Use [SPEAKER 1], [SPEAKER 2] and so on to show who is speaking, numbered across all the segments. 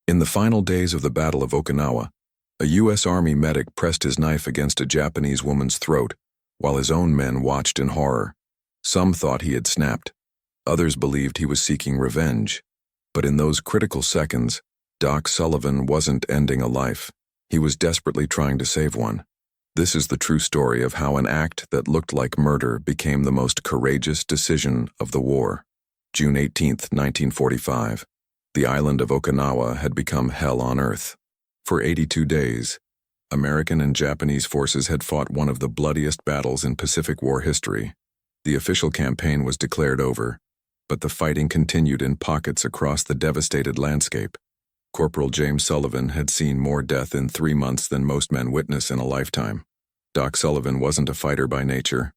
[SPEAKER 1] In the final days of the Battle of Okinawa, a U.S. Army medic pressed his knife against a Japanese woman's throat, while his own men watched in horror. Some thought he had snapped. Others believed he was seeking revenge. But in those critical seconds, Doc Sullivan wasn't ending a life. He was desperately trying to save one. This is the true story of how an act that looked like murder became the most courageous decision of the war. June 18, 1945. The island of Okinawa had become hell on earth. For 82 days, American and Japanese forces had fought one of the bloodiest battles in Pacific War history. The official campaign was declared over, but the fighting continued in pockets across the devastated landscape. Corporal James Sullivan had seen more death in 3 months than most men witness in a lifetime. Doc Sullivan wasn't a fighter by nature.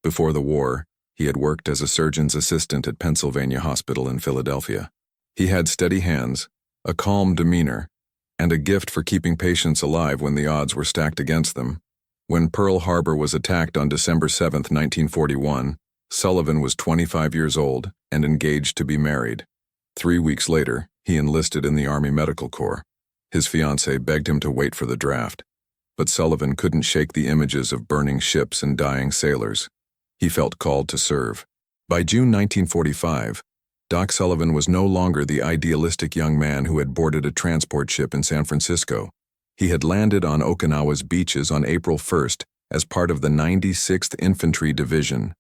[SPEAKER 1] Before the war, he had worked as a surgeon's assistant at Pennsylvania Hospital in Philadelphia. He had steady hands, a calm demeanor, and a gift for keeping patients alive when the odds were stacked against them. When Pearl Harbor was attacked on December 7, 1941, Sullivan was 25 years old and engaged to be married. 3 weeks later, he enlisted in the Army Medical Corps. His fiancée begged him to wait for the draft, but Sullivan couldn't shake the images of burning ships and dying sailors. He felt called to serve. By June 1945, Doc Sullivan was no longer the idealistic young man who had boarded a transport ship in San Francisco. He had landed on Okinawa's beaches on April 1st as part of the 96th Infantry Division.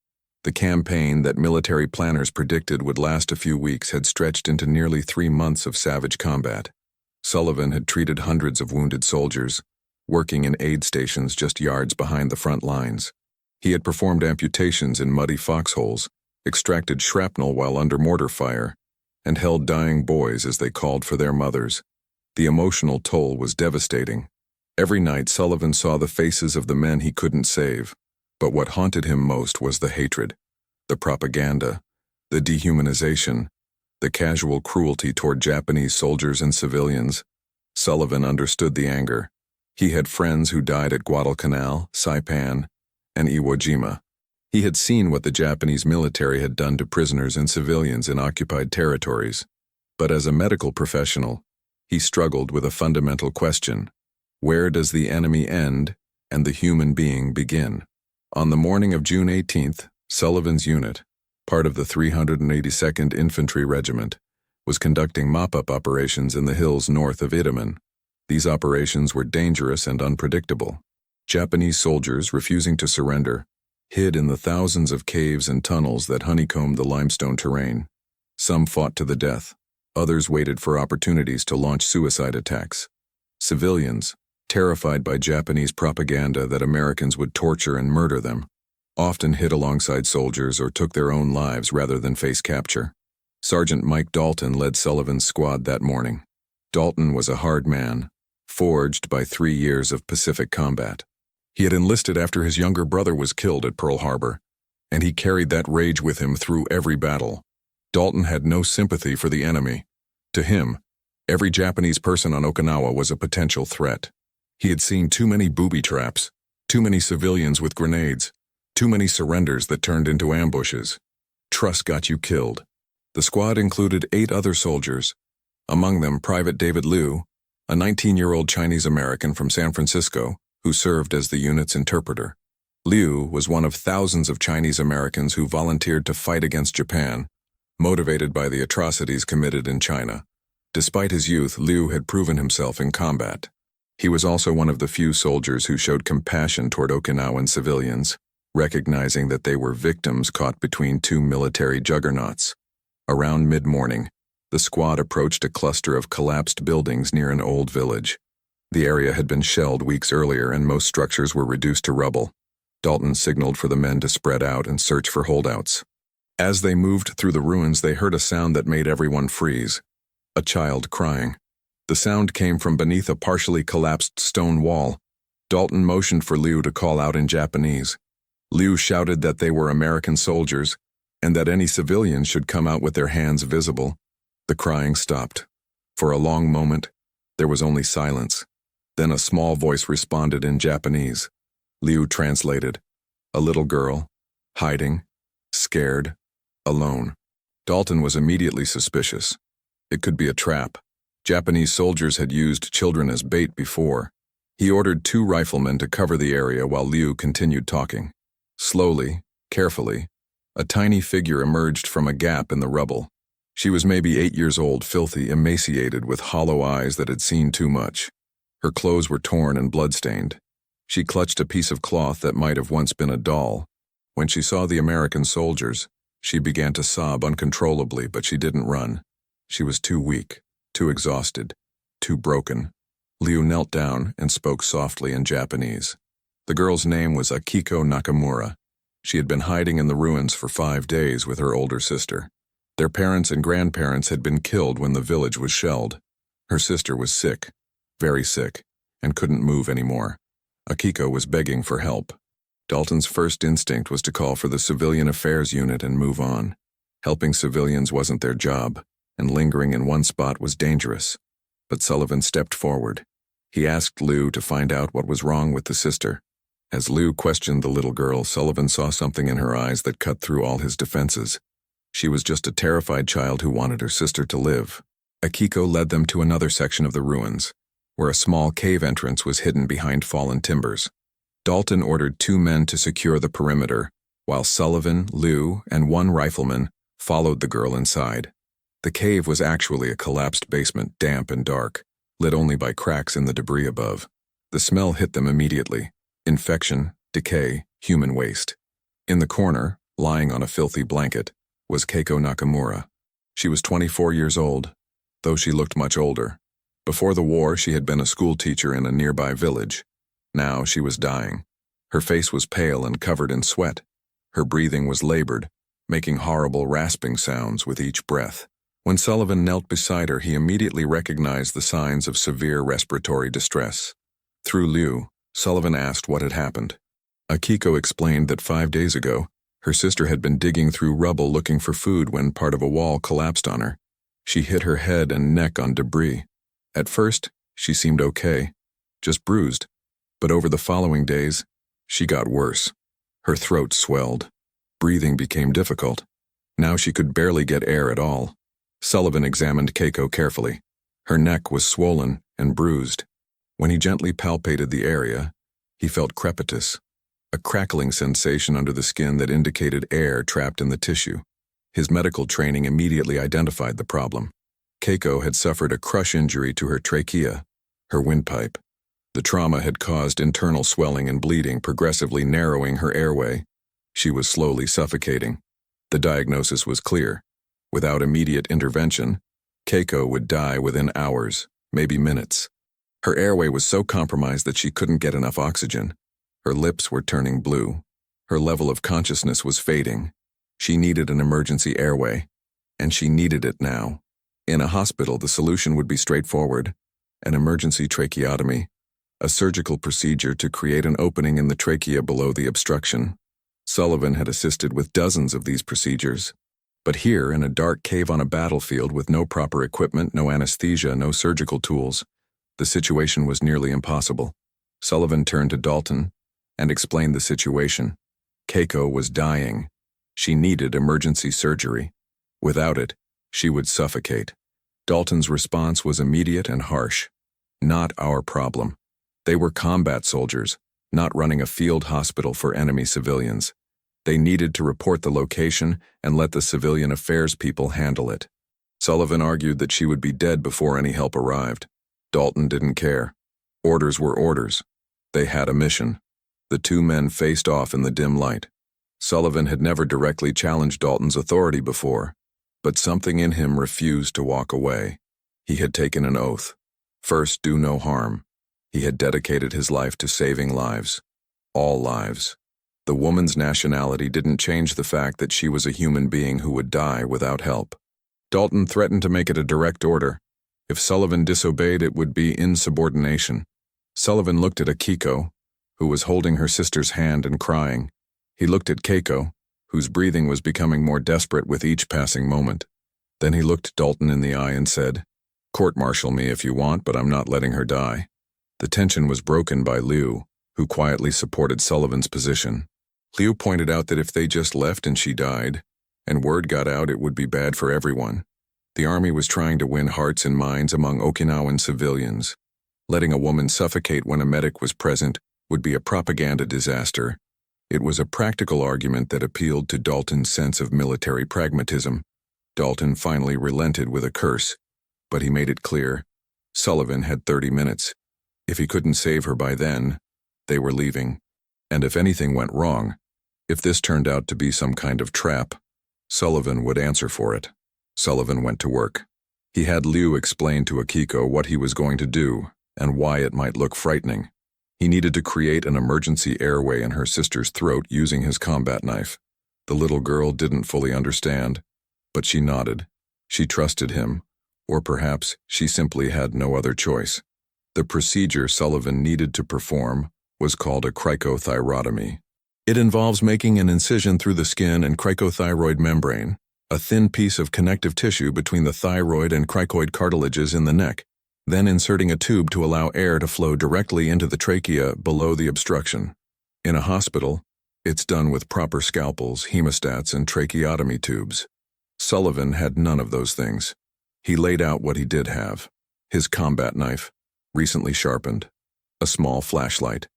[SPEAKER 1] The campaign that military planners predicted would last a few weeks had stretched into nearly 3 months of savage combat. Sullivan had treated hundreds of wounded soldiers, working in aid stations just yards behind the front lines. He had performed amputations in muddy foxholes, extracted shrapnel while under mortar fire, and held dying boys as they called for their mothers. The emotional toll was devastating. Every night Sullivan saw the faces of the men he couldn't save, but what haunted him most was the hatred, the propaganda, the dehumanization, the casual cruelty toward Japanese soldiers and civilians. Sullivan understood the anger. He had friends who died at Guadalcanal, Saipan, and Iwo Jima. He had seen what the Japanese military had done to prisoners and civilians in occupied territories. But as a medical professional, he struggled with a fundamental question: where does the enemy end and the human being begin? On the morning of June 18th, Sullivan's unit, part of the 382nd Infantry Regiment, was conducting mop-up operations in the hills north of Itaman. These operations were dangerous and unpredictable. Japanese soldiers, refusing to surrender, hid in the thousands of caves and tunnels that honeycombed the limestone terrain. Some fought to the death. Others waited for opportunities to launch suicide attacks. Civilians, terrified by Japanese propaganda that Americans would torture and murder them, often hid alongside soldiers or took their own lives rather than face capture. Sergeant Mike Dalton led Sullivan's squad that morning. Dalton was a hard man, forged by 3 years of Pacific combat. He had enlisted after his younger brother was killed at Pearl Harbor, and he carried that rage with him through every battle. Dalton had no sympathy for the enemy. To him, every Japanese person on Okinawa was a potential threat. He had seen too many booby traps, too many civilians with grenades, too many surrenders that turned into ambushes. Trust got you killed. The squad included 8 other soldiers, among them Private David Liu, a 19-year-old Chinese-American from San Francisco, who served as the unit's interpreter. Liu was one of thousands of Chinese Americans who volunteered to fight against Japan, motivated by the atrocities committed in China. Despite his youth, Liu had proven himself in combat. He was also one of the few soldiers who showed compassion toward Okinawan civilians, recognizing that they were victims caught between 2 military juggernauts. Around mid-morning, the squad approached a cluster of collapsed buildings near an old village. The area had been shelled weeks earlier and most structures were reduced to rubble. Dalton signaled for the men to spread out and search for holdouts. As they moved through the ruins, they heard a sound that made everyone freeze: a child crying. The sound came from beneath a partially collapsed stone wall. Dalton motioned for Liu to call out in Japanese. Liu shouted that they were American soldiers and that any civilians should come out with their hands visible. The crying stopped. For a long moment, there was only silence. Then a small voice responded in Japanese. Liu translated: a little girl, hiding, scared, alone. Dalton was immediately suspicious. It could be a trap. Japanese soldiers had used children as bait before. He ordered 2 riflemen to cover the area while Liu continued talking. Slowly, carefully, a tiny figure emerged from a gap in the rubble. She was maybe 8 years old, filthy, emaciated, with hollow eyes that had seen too much. Her clothes were torn and blood-stained. She clutched a piece of cloth that might have once been a doll. When she saw the American soldiers, she began to sob uncontrollably, but she didn't run. She was too weak, too exhausted, too broken. Liu knelt down and spoke softly in Japanese. The girl's name was Akiko Nakamura. She had been hiding in the ruins for 5 days with her older sister. Their parents and grandparents had been killed when the village was shelled. Her sister was sick, very sick, and couldn't move anymore. Akiko was begging for help. Dalton's first instinct was to call for the Civilian Affairs Unit and move on. Helping civilians wasn't their job, and lingering in one spot was dangerous. But Sullivan stepped forward. He asked Liu to find out what was wrong with the sister. As Liu questioned the little girl, Sullivan saw something in her eyes that cut through all his defenses. She was just a terrified child who wanted her sister to live. Akiko led them to another section of the ruins, where a small cave entrance was hidden behind fallen timbers. Dalton ordered 2 men to secure the perimeter, while Sullivan, Liu, and 1 rifleman followed the girl inside. The cave was actually a collapsed basement, damp and dark, lit only by cracks in the debris above. The smell hit them immediately. Infection, decay, human waste. In the corner, lying on a filthy blanket, was Keiko Nakamura. She was 24 years old, though she looked much older. Before the war, she had been a school teacher in a nearby village. Now she was dying. Her face was pale and covered in sweat. Her breathing was labored, making horrible rasping sounds with each breath. When Sullivan knelt beside her, he immediately recognized the signs of severe respiratory distress. Through Liu, Sullivan asked what had happened. Akiko explained that 5 days ago, her sister had been digging through rubble looking for food when part of a wall collapsed on her. She hit her head and neck on debris. At first, she seemed okay, just bruised. But over the following days, she got worse. Her throat swelled. Breathing became difficult. Now she could barely get air at all. Sullivan examined Keiko carefully. Her neck was swollen and bruised. When he gently palpated the area, he felt crepitus, a crackling sensation under the skin that indicated air trapped in the tissue. His medical training immediately identified the problem. Keiko had suffered a crush injury to her trachea, her windpipe. The trauma had caused internal swelling and bleeding, progressively narrowing her airway. She was slowly suffocating. The diagnosis was clear. Without immediate intervention, Keiko would die within hours, maybe minutes. Her airway was so compromised that she couldn't get enough oxygen. Her lips were turning blue. Her level of consciousness was fading. She needed an emergency airway, and she needed it now. In a hospital, the solution would be straightforward: an emergency tracheotomy, a surgical procedure to create an opening in the trachea below the obstruction. Sullivan had assisted with dozens of these procedures. But here, in a dark cave on a battlefield with no proper equipment, no anesthesia, no surgical tools, the situation was nearly impossible. Sullivan turned to Dalton and explained the situation. Keiko was dying. She needed emergency surgery. Without it, she would suffocate. Dalton's response was immediate and harsh. Not our problem. They were combat soldiers, not running a field hospital for enemy civilians. They needed to report the location and let the civilian affairs people handle it. Sullivan argued that she would be dead before any help arrived. Dalton didn't care. Orders were orders. They had a mission. The 2 men faced off in the dim light. Sullivan had never directly challenged Dalton's authority before, but something in him refused to walk away. He had taken an oath. First, do no harm. He had dedicated his life to saving lives. All lives. The woman's nationality didn't change the fact that she was a human being who would die without help. Dalton threatened to make it a direct order. If Sullivan disobeyed, it would be insubordination. Sullivan looked at Akiko, who was holding her sister's hand and crying. He looked at Keiko, whose breathing was becoming more desperate with each passing moment. Then he looked Dalton in the eye and said, "Court-martial me if you want, but I'm not letting her die." The tension was broken by Liu, who quietly supported Sullivan's position. Liu pointed out that if they just left and she died, and word got out, it would be bad for everyone. The army was trying to win hearts and minds among Okinawan civilians. Letting a woman suffocate when a medic was present would be a propaganda disaster. It was a practical argument that appealed to Dalton's sense of military pragmatism. Dalton finally relented with a curse, but he made it clear. Sullivan had 30 minutes. If he couldn't save her by then, they were leaving. And if anything went wrong, if this turned out to be some kind of trap, Sullivan would answer for it. Sullivan went to work. He had Liu explain to Akiko what he was going to do and why it might look frightening. He needed to create an emergency airway in her sister's throat using his combat knife. The little girl didn't fully understand, but she nodded. She trusted him, or perhaps she simply had no other choice. The procedure Sullivan needed to perform was called a cricothyrotomy. It involves making an incision through the skin and cricothyroid membrane, a thin piece of connective tissue between the thyroid and cricoid cartilages in the neck, then inserting a tube to allow air to flow directly into the trachea below the obstruction. In a hospital, it's done with proper scalpels, hemostats, and tracheotomy tubes. Sullivan had none of those things. He laid out what he did have: his combat knife, recently sharpened, a small flashlight,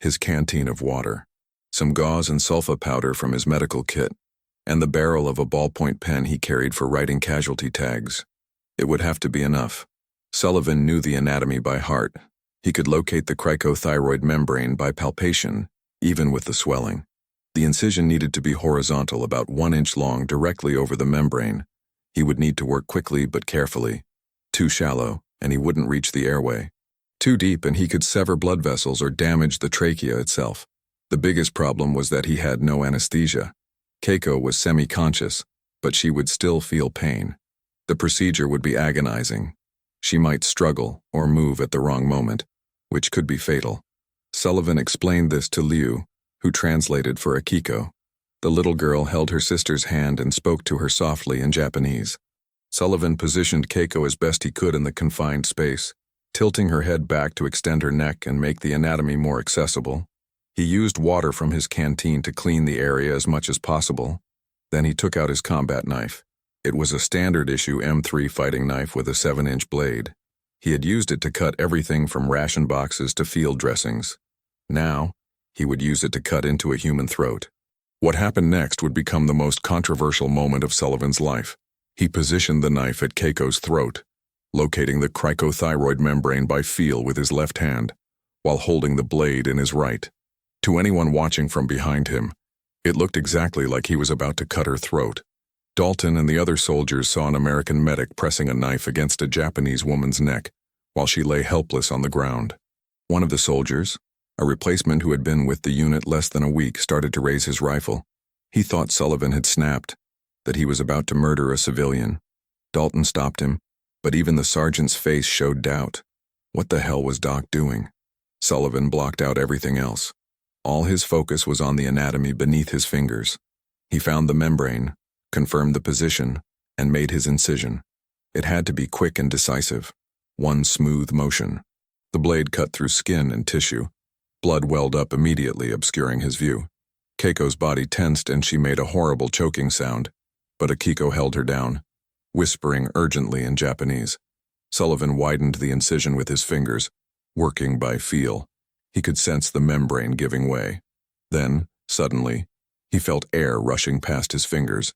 [SPEAKER 1] his canteen of water, some gauze and sulfa powder from his medical kit, and the barrel of a ballpoint pen he carried for writing casualty tags. It would have to be enough. Sullivan knew the anatomy by heart. He could locate the cricothyroid membrane by palpation, even with the swelling. The incision needed to be horizontal, about 1 inch long, directly over the membrane. He would need to work quickly but carefully. Too shallow, and he wouldn't reach the airway. Too deep, and he could sever blood vessels or damage the trachea itself. The biggest problem was that he had no anesthesia. Keiko was semi-conscious, but she would still feel pain. The procedure would be agonizing. She might struggle or move at the wrong moment, which could be fatal. Sullivan explained this to Liu, who translated for Akiko. The little girl held her sister's hand and spoke to her softly in Japanese. Sullivan positioned Keiko as best he could in the confined space, tilting her head back to extend her neck and make the anatomy more accessible. He used water from his canteen to clean the area as much as possible. Then he took out his combat knife. It was a standard-issue M3 fighting knife with a 7-inch blade. He had used it to cut everything from ration boxes to field dressings. Now, he would use it to cut into a human throat. What happened next would become the most controversial moment of Sullivan's life. He positioned the knife at Keiko's throat, locating the cricothyroid membrane by feel with his left hand, while holding the blade in his right. To anyone watching from behind him, it looked exactly like he was about to cut her throat. Dalton and the other soldiers saw an American medic pressing a knife against a Japanese woman's neck while she lay helpless on the ground. One of the soldiers, a replacement who had been with the unit less than a week, started to raise his rifle. He thought Sullivan had snapped, that he was about to murder a civilian. Dalton stopped him, but even the sergeant's face showed doubt. What the hell was Doc doing? Sullivan blocked out everything else. All his focus was on the anatomy beneath his fingers. He found the membrane, confirmed the position, and made his incision. It had to be quick and decisive. One smooth motion. The blade cut through skin and tissue. Blood welled up immediately, obscuring his view. Keiko's body tensed and she made a horrible choking sound, but Akiko held her down, whispering urgently in Japanese. Sullivan widened the incision with his fingers, working by feel. He could sense the membrane giving way. Then, suddenly, he felt air rushing past his fingers.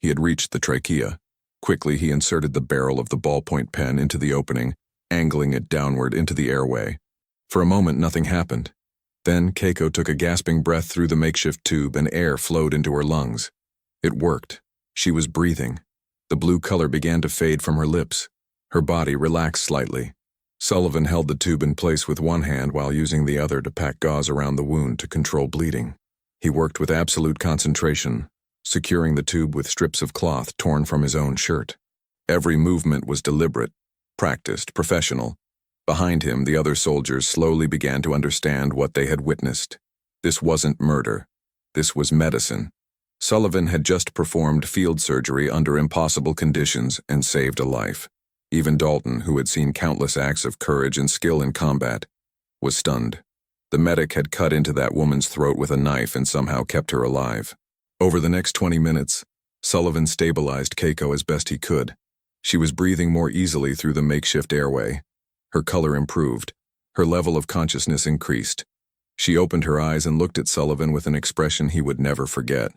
[SPEAKER 1] He had reached the trachea. Quickly, he inserted the barrel of the ballpoint pen into the opening, angling it downward into the airway. For a moment, nothing happened. Then Keiko took a gasping breath through the makeshift tube and air flowed into her lungs. It worked. She was breathing. The blue color began to fade from her lips. Her body relaxed slightly. Sullivan held the tube in place with one hand while using the other to pack gauze around the wound to control bleeding. He worked with absolute concentration, securing the tube with strips of cloth torn from his own shirt. Every movement was deliberate, practiced, professional. Behind him, the other soldiers slowly began to understand what they had witnessed. This wasn't murder. This was medicine. Sullivan had just performed field surgery under impossible conditions and saved a life. Even Dalton, who had seen countless acts of courage and skill in combat, was stunned. The medic had cut into that woman's throat with a knife and somehow kept her alive. Over the next 20 minutes, Sullivan stabilized Keiko as best he could. She was breathing more easily through the makeshift airway. Her color improved. Her level of consciousness increased. She opened her eyes and looked at Sullivan with an expression he would never forget: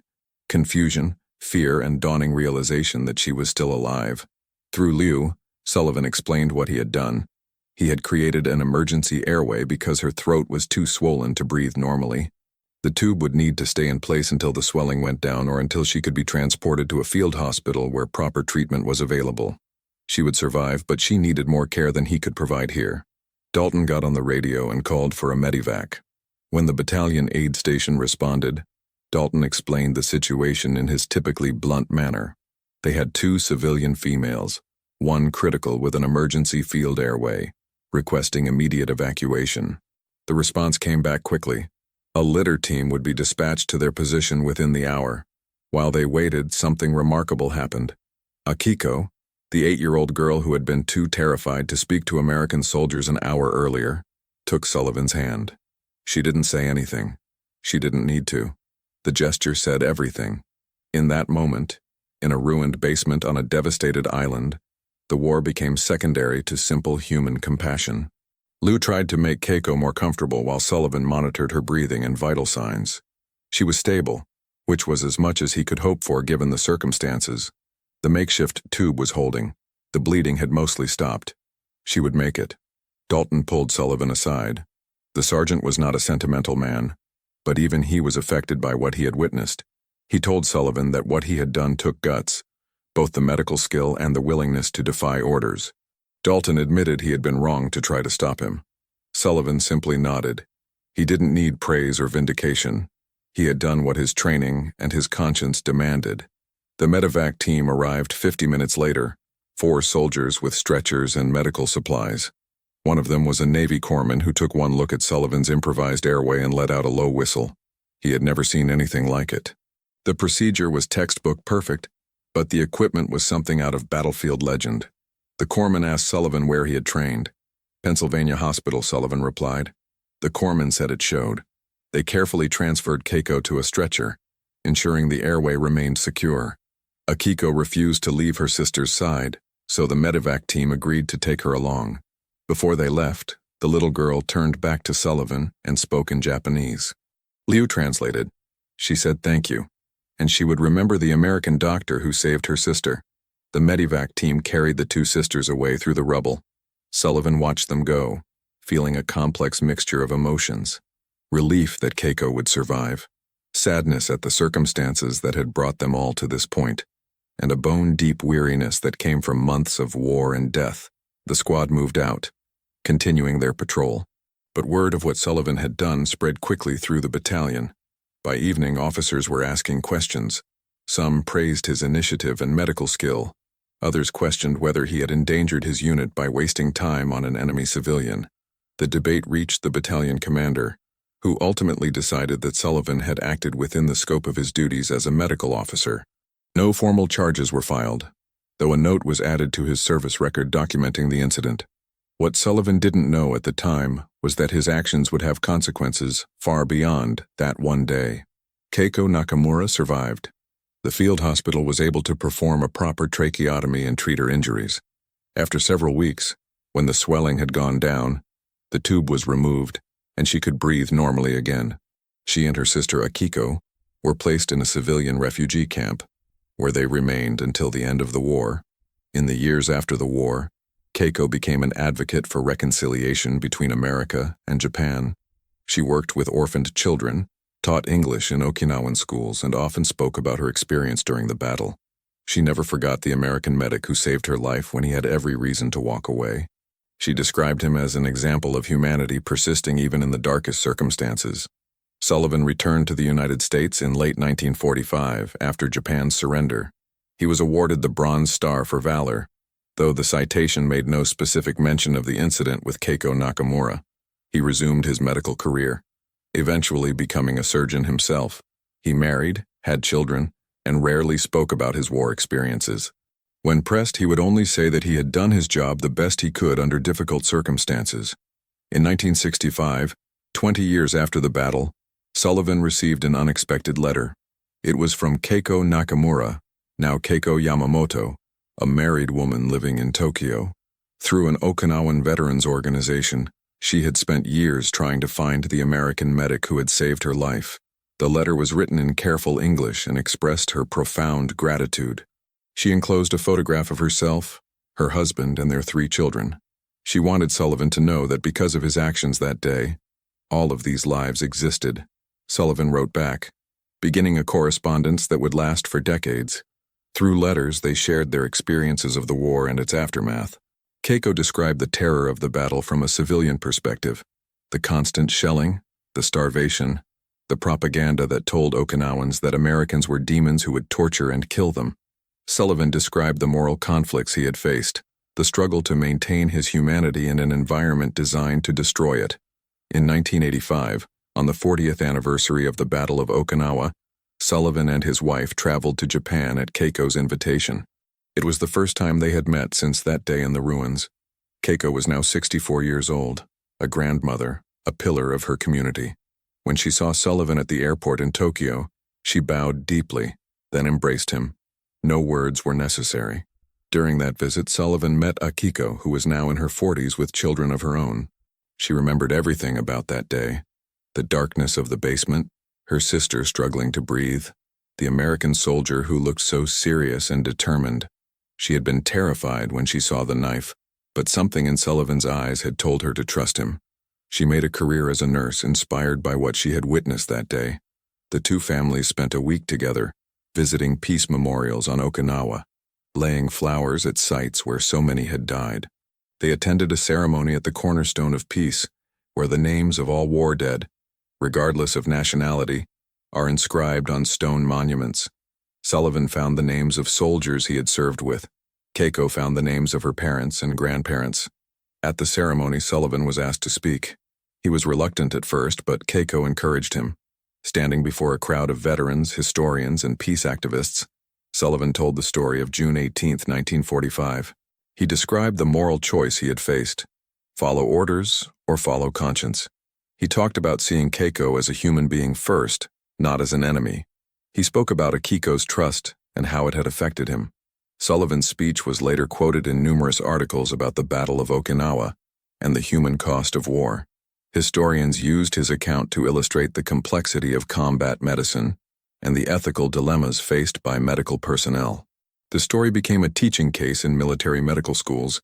[SPEAKER 1] confusion, fear, and dawning realization that she was still alive. Through Liu, Sullivan explained what he had done. He had created an emergency airway because her throat was too swollen to breathe normally. The tube would need to stay in place until the swelling went down or until she could be transported to a field hospital where proper treatment was available. She would survive, but she needed more care than he could provide here. Dalton got on the radio and called for a medevac. When the battalion aid station responded, Dalton explained the situation in his typically blunt manner. They had 2 civilian females, one critical with an emergency field airway, requesting immediate evacuation. The response came back quickly. A litter team would be dispatched to their position within the hour. While they waited, something remarkable happened. Akiko, the 8-year-old girl who had been too terrified to speak to American soldiers an hour earlier, took Sullivan's hand. She didn't say anything. She didn't need to. The gesture said everything. In that moment, in a ruined basement on a devastated island, the war became secondary to simple human compassion. Liu tried to make Keiko more comfortable while Sullivan monitored her breathing and vital signs. She was stable, which was as much as he could hope for given the circumstances. The makeshift tube was holding. The bleeding had mostly stopped. She would make it. Dalton pulled Sullivan aside. The sergeant was not a sentimental man, but even he was affected by what he had witnessed. He told Sullivan that what he had done took guts, both the medical skill and the willingness to defy orders. Dalton admitted he had been wrong to try to stop him. Sullivan simply nodded. He didn't need praise or vindication. He had done what his training and his conscience demanded. The medevac team arrived 50 minutes later, 4 soldiers with stretchers and medical supplies. One of them was a Navy corpsman who took one look at Sullivan's improvised airway and let out a low whistle. He had never seen anything like it. The procedure was textbook perfect, but the equipment was something out of battlefield legend. The corpsman asked Sullivan where he had trained. Pennsylvania Hospital, Sullivan replied. The corpsman said it showed. They carefully transferred Keiko to a stretcher, ensuring the airway remained secure. Akiko refused to leave her sister's side, so the medevac team agreed to take her along. Before they left, the little girl turned back to Sullivan and spoke in Japanese. Liu translated. She said thank you, and she would remember the American doctor who saved her sister. The medevac team carried the 2 sisters away through the rubble. Sullivan watched them go, feeling a complex mixture of emotions. Relief that Keiko would survive, sadness at the circumstances that had brought them all to this point, and a bone-deep weariness that came from months of war and death. The squad moved out, continuing their patrol. But word of what Sullivan had done spread quickly through the battalion. By evening, officers were asking questions. Some praised his initiative and medical skill. Others questioned whether he had endangered his unit by wasting time on an enemy civilian. The debate reached the battalion commander, who ultimately decided that Sullivan had acted within the scope of his duties as a medical officer. No formal charges were filed, though a note was added to his service record documenting the incident. What Sullivan didn't know at the time was that his actions would have consequences far beyond that one day. Keiko Nakamura survived. The field hospital was able to perform a proper tracheotomy and treat her injuries. After several weeks, when the swelling had gone down, the tube was removed, and she could breathe normally again. She and her sister Akiko were placed in a civilian refugee camp, where they remained until the end of the war. In the years after the war, Keiko became an advocate for reconciliation between America and Japan. She worked with orphaned children, taught English in Okinawan schools, and often spoke about her experience during the battle. She never forgot the American medic who saved her life when he had every reason to walk away. She described him as an example of humanity persisting even in the darkest circumstances. Sullivan returned to the United States in late 1945 after Japan's surrender. He was awarded the Bronze Star for valor, though the citation made no specific mention of the incident with Keiko Nakamura. He resumed his medical career, eventually becoming a surgeon himself. He married, had children, and rarely spoke about his war experiences. When pressed, he would only say that he had done his job the best he could under difficult circumstances. In 1965, 20 years after the battle, Sullivan received an unexpected letter. It was from Keiko Nakamura, now Keiko Yamamoto, a married woman living in Tokyo. Through an Okinawan veterans organization, she had spent years trying to find the American medic who had saved her life. The letter was written in careful English and expressed her profound gratitude. She enclosed a photograph of herself, her husband, and their 3 children. She wanted Sullivan to know that because of his actions that day, all of these lives existed. Sullivan wrote back, beginning a correspondence that would last for decades. Through letters, they shared their experiences of the war and its aftermath. Keiko described the terror of the battle from a civilian perspective, the constant shelling, the starvation, the propaganda that told Okinawans that Americans were demons who would torture and kill them. Sullivan described the moral conflicts he had faced, the struggle to maintain his humanity in an environment designed to destroy it. In 1985, on the 40th anniversary of the Battle of Okinawa, Sullivan and his wife traveled to Japan at Keiko's invitation. It was the first time they had met since that day in the ruins. Keiko was now 64 years old, a grandmother, a pillar of her community. When she saw Sullivan at the airport in Tokyo, she bowed deeply, then embraced him. No words were necessary. During that visit, Sullivan met Akiko, who was now in her 40s with children of her own. She remembered everything about that day. The darkness of the basement, her sister struggling to breathe, the American soldier who looked so serious and determined. She had been terrified when she saw the knife, but something in Sullivan's eyes had told her to trust him. She made a career as a nurse, inspired by what she had witnessed that day. The 2 families spent a week together, visiting peace memorials on Okinawa, laying flowers at sites where so many had died. They attended a ceremony at the cornerstone of peace, where the names of all war dead, regardless of nationality, are inscribed on stone monuments. Sullivan found the names of soldiers he had served with. Keiko found the names of her parents and grandparents. At the ceremony, Sullivan was asked to speak. He was reluctant at first, but Keiko encouraged him. Standing before a crowd of veterans, historians, and peace activists, Sullivan told the story of June 18, 1945. He described the moral choice he had faced: follow orders or follow conscience. He talked about seeing Keiko as a human being first, not as an enemy. He spoke about Akiko's trust and how it had affected him. Sullivan's speech was later quoted in numerous articles about the Battle of Okinawa and the human cost of war. Historians used his account to illustrate the complexity of combat medicine and the ethical dilemmas faced by medical personnel. The story became a teaching case in military medical schools,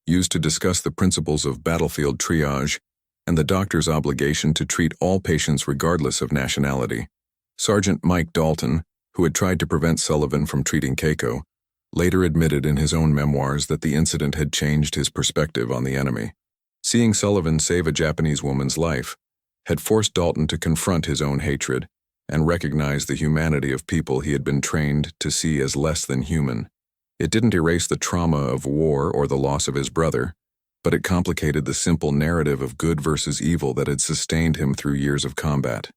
[SPEAKER 1] used to discuss the principles of battlefield triage and the doctor's obligation to treat all patients regardless of nationality. Sergeant Mike Dalton, who had tried to prevent Sullivan from treating Keiko, later admitted in his own memoirs that the incident had changed his perspective on the enemy. Seeing Sullivan save a Japanese woman's life had forced Dalton to confront his own hatred and recognize the humanity of people he had been trained to see as less than human. It didn't erase the trauma of war or the loss of his brother, but it complicated the simple narrative of good versus evil that had sustained him through years of combat.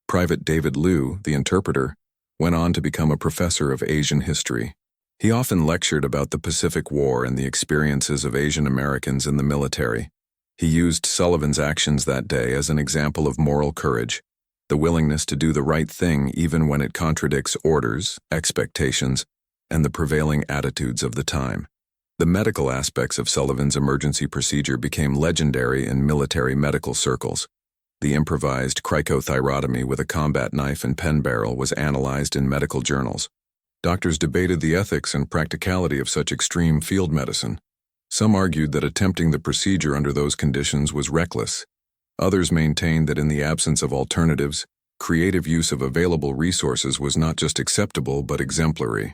[SPEAKER 1] Private David Liu, the interpreter, went on to become a professor of Asian history. He often lectured about the Pacific War and the experiences of Asian Americans in the military. He used Sullivan's actions that day as an example of moral courage, the willingness to do the right thing even when it contradicts orders, expectations, and the prevailing attitudes of the time. The medical aspects of Sullivan's emergency procedure became legendary in military medical circles. The improvised cricothyrotomy with a combat knife and pen barrel was analyzed in medical journals. Doctors debated the ethics and practicality of such extreme field medicine. Some argued that attempting the procedure under those conditions was reckless. Others maintained that in the absence of alternatives, creative use of available resources was not just acceptable but exemplary.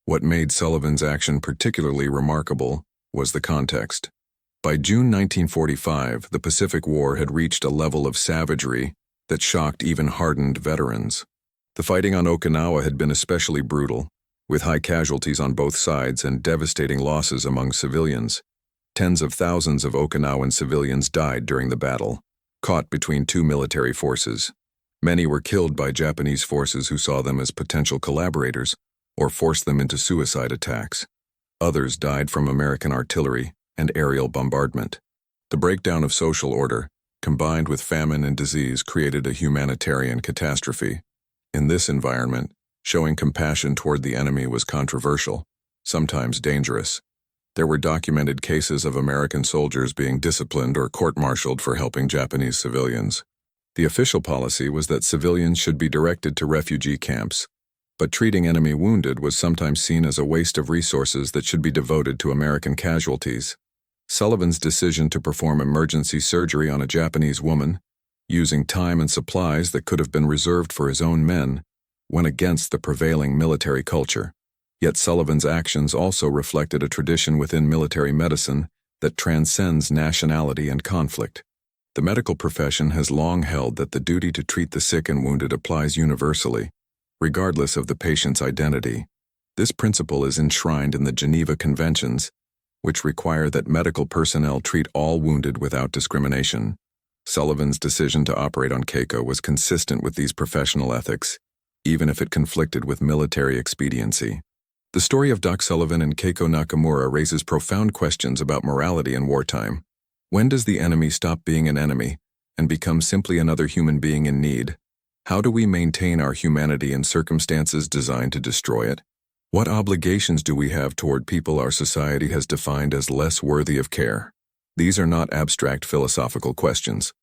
[SPEAKER 1] What made Sullivan's action particularly remarkable was the context. By June 1945, the Pacific War had reached a level of savagery that shocked even hardened veterans. The fighting on Okinawa had been especially brutal, with high casualties on both sides and devastating losses among civilians. Tens of thousands of Okinawan civilians died during the battle, caught between 2 military forces. Many were killed by Japanese forces who saw them as potential collaborators or forced them into suicide attacks. Others died from American artillery and aerial bombardment. The breakdown of social order, combined with famine and disease, created a humanitarian catastrophe. In this environment, showing compassion toward the enemy was controversial. sometimes dangerous. There were documented cases of American soldiers being disciplined or court-martialed for helping Japanese civilians. The official policy was that civilians should be directed to refugee camps, but treating enemy wounded was sometimes seen as a waste of resources that should be devoted to American casualties. Sullivan's decision to perform emergency surgery on a Japanese woman, using time and supplies that could have been reserved for his own men, went against the prevailing military culture. Yet Sullivan's actions also reflected a tradition within military medicine that transcends nationality and conflict. The medical profession has long held that the duty to treat the sick and wounded applies universally, regardless of the patient's identity. This principle is enshrined in the Geneva Conventions, which require that medical personnel treat all wounded without discrimination. Sullivan's decision to operate on Keiko was consistent with these professional ethics, even if it conflicted with military expediency. The story of Doc Sullivan and Keiko Nakamura raises profound questions about morality in wartime. When does the enemy stop being an enemy and become simply another human being in need? How do we maintain our humanity in circumstances designed to destroy it? What obligations do we have toward people our society has defined as less worthy of care? These are not abstract philosophical questions.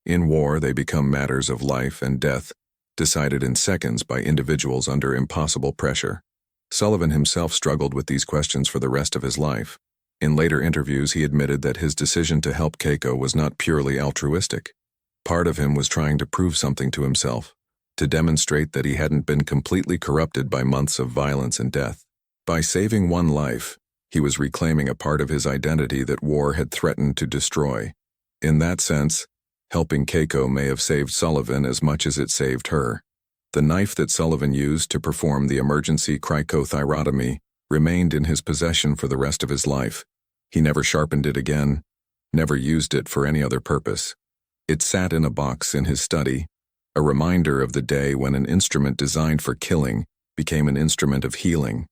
[SPEAKER 1] In war, they become matters of life and death, decided in seconds by individuals under impossible pressure. Sullivan himself struggled with these questions for the rest of his life. In later interviews, he admitted that his decision to help Keiko was not purely altruistic. Part of him was trying to prove something to himself, to demonstrate that he hadn't been completely corrupted by months of violence and death. By saving one life, he was reclaiming a part of his identity that war had threatened to destroy. In that sense, helping Keiko may have saved Sullivan as much as it saved her. The knife that Sullivan used to perform the emergency cricothyrotomy remained in his possession for the rest of his life. He never sharpened it again, never used it for any other purpose. It sat in a box in his study, a reminder of the day when an instrument designed for killing became an instrument of healing.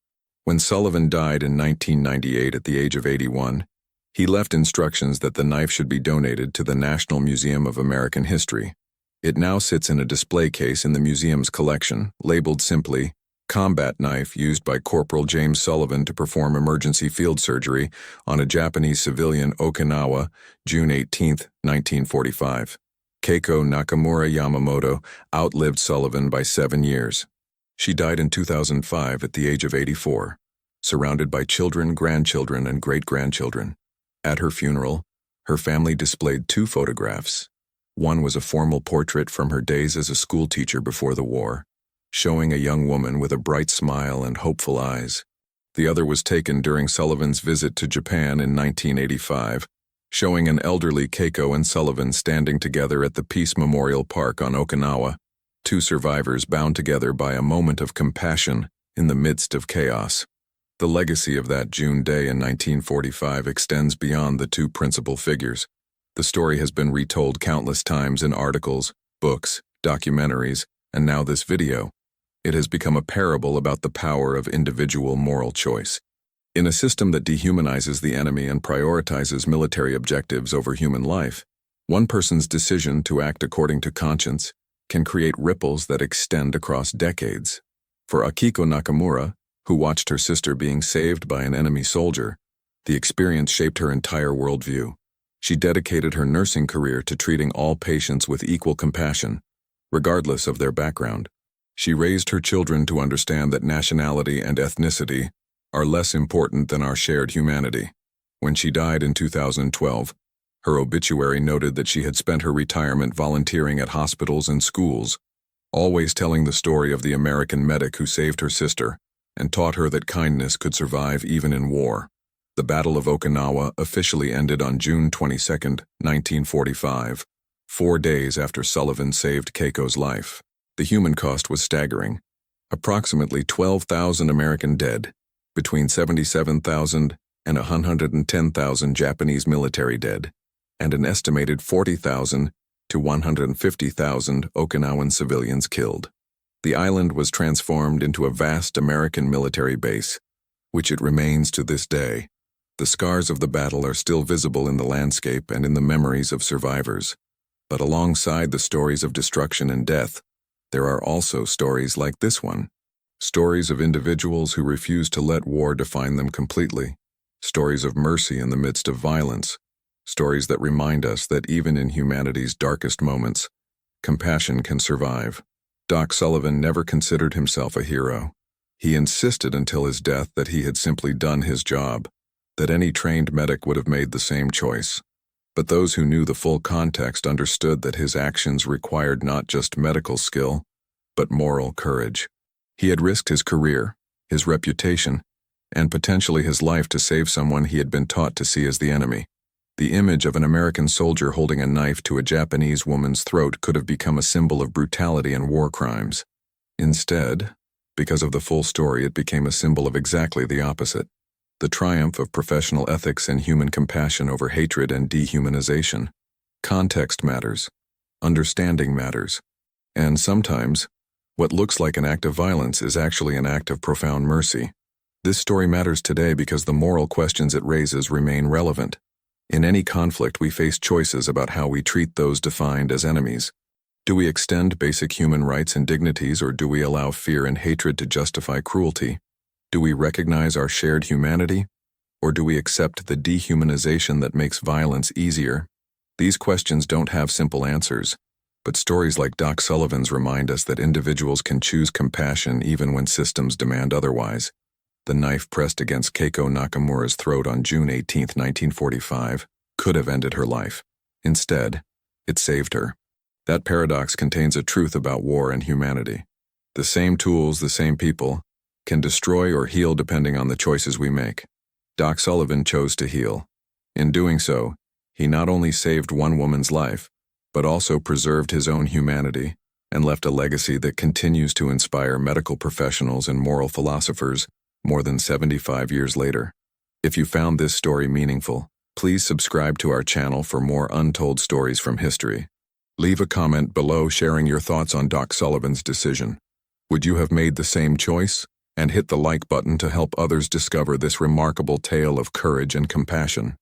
[SPEAKER 1] When Sullivan died in 1998 at the age of 81, he left instructions that the knife should be donated to the National Museum of American History. It now sits in a display case in the museum's collection, labeled simply, "Combat Knife used by Corporal James Sullivan to perform emergency field surgery on a Japanese civilian Okinawa, June 18, 1945. Keiko Nakamura Yamamoto outlived Sullivan by 7 years. She died in 2005 at the age of 84, surrounded by children, grandchildren, and great-grandchildren. At her funeral, her family displayed 2 photographs. One was a formal portrait from her days as a schoolteacher before the war, showing a young woman with a bright smile and hopeful eyes. The other was taken during Sullivan's visit to Japan in 1985, showing an elderly Keiko and Sullivan standing together at the Peace Memorial Park on Okinawa, 2 survivors bound together by a moment of compassion in the midst of chaos. The legacy of that June day in 1945 extends beyond the 2 principal figures. The story has been retold countless times in articles, books, documentaries, and now this video. It has become a parable about the power of individual moral choice. In a system that dehumanizes the enemy and prioritizes military objectives over human life, one person's decision to act according to conscience can create ripples that extend across decades. For Akiko Nakamura, who watched her sister being saved by an enemy soldier, the experience shaped her entire worldview. She dedicated her nursing career to treating all patients with equal compassion, regardless of their background. She raised her children to understand that nationality and ethnicity are less important than our shared humanity. When she died in 2012, her obituary noted that she had spent her retirement volunteering at hospitals and schools, always telling the story of the American medic who saved her sister and taught her that kindness could survive even in war. The Battle of Okinawa officially ended on June 22, 1945, 4 days after Sullivan saved Keiko's life. The human cost was staggering. Approximately 12,000 American dead, between 77,000 and 110,000 Japanese military dead, and an estimated 40,000 to 150,000 Okinawan civilians killed. The island was transformed into a vast American military base, which it remains to this day. The scars of the battle are still visible in the landscape and in the memories of survivors. But alongside the stories of destruction and death, there are also stories like this one. Stories of individuals who refuse to let war define them completely. Stories of mercy in the midst of violence. Stories that remind us that even in humanity's darkest moments, compassion can survive. Doc Sullivan never considered himself a hero. He insisted until his death that he had simply done his job, that any trained medic would have made the same choice. But those who knew the full context understood that his actions required not just medical skill, but moral courage. He had risked his career, his reputation, and potentially his life to save someone he had been taught to see as the enemy. The image of an American soldier holding a knife to a Japanese woman's throat could have become a symbol of brutality and war crimes. Instead, because of the full story, it became a symbol of exactly the opposite: the triumph of professional ethics and human compassion over hatred and dehumanization. Context matters. Understanding matters. And sometimes, what looks like an act of violence is actually an act of profound mercy. This story matters today because the moral questions it raises remain relevant. In any conflict, we face choices about how we treat those defined as enemies. Do we extend basic human rights and dignities, or do we allow fear and hatred to justify cruelty? Do we recognize our shared humanity, or do we accept the dehumanization that makes violence easier? These questions don't have simple answers, but stories like Doc Sullivan's remind us that individuals can choose compassion even when systems demand otherwise. The knife pressed against Keiko Nakamura's throat on June 18, 1945, could have ended her life. Instead, it saved her. That paradox contains a truth about war and humanity. The same tools, the same people, can destroy or heal depending on the choices we make. Doc Sullivan chose to heal. In doing so, he not only saved one woman's life, but also preserved his own humanity and left a legacy that continues to inspire medical professionals and moral philosophers more than 75 years later. If you found this story meaningful, please subscribe to our channel for more untold stories from history. Leave a comment below sharing your thoughts on Doc Sullivan's decision. Would you have made the same choice? And hit the like button to help others discover this remarkable tale of courage and compassion.